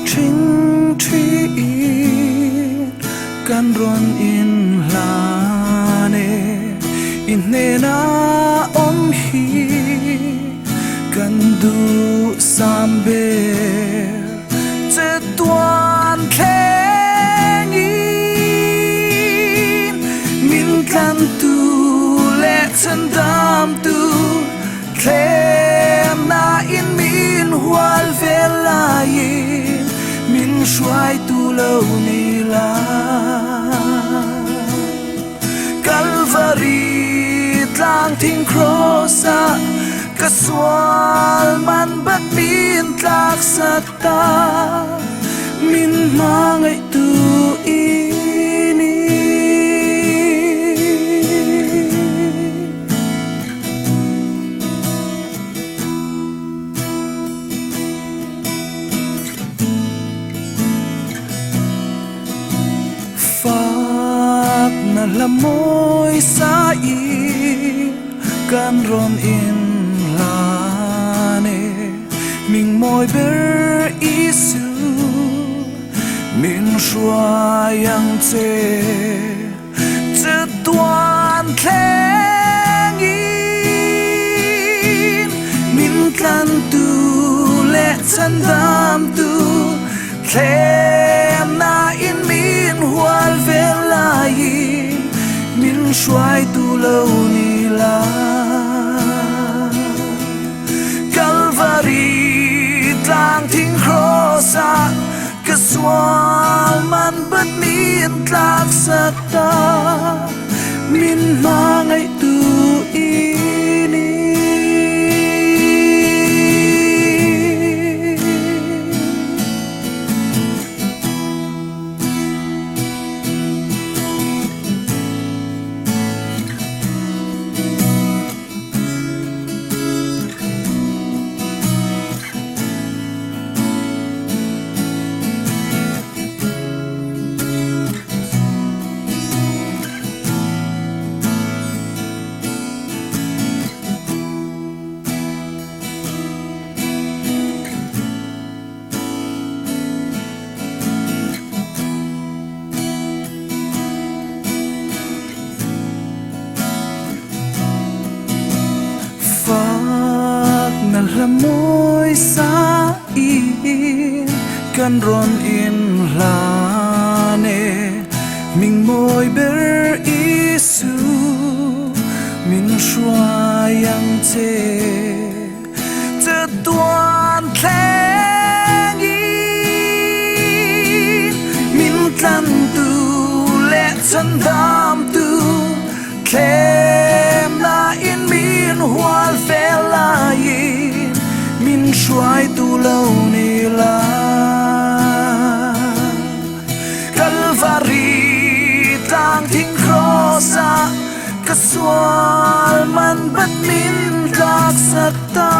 Tring tri kan ron in lane in na om hi kan du sambe te tuan keng in min kan tu le chân dam tu klem na in min hual ve lai min shuai tu lâu ni la Calvary tlang thing crossa ka swal man bat min tlak sakta min mangai tu ini na lamoy sa kan ron in lane ming moy ber isu min shuayang te tuan kleng in min kan tu le chân dam tu klem na in min hual ve lai min shuai tu lâu ni la Calvary tlang thing crossa ka swal man bat min tlak sakta min mangai tu ini na lamoy sa kan ron in lane ming moy ber isu min shuayang te tuan kleng in min kan tu le chân dam tu klem na in min hual ve lai min shuai tu lâu ni la Calvary tlang thing crossa ka swal man bat min tlak sakta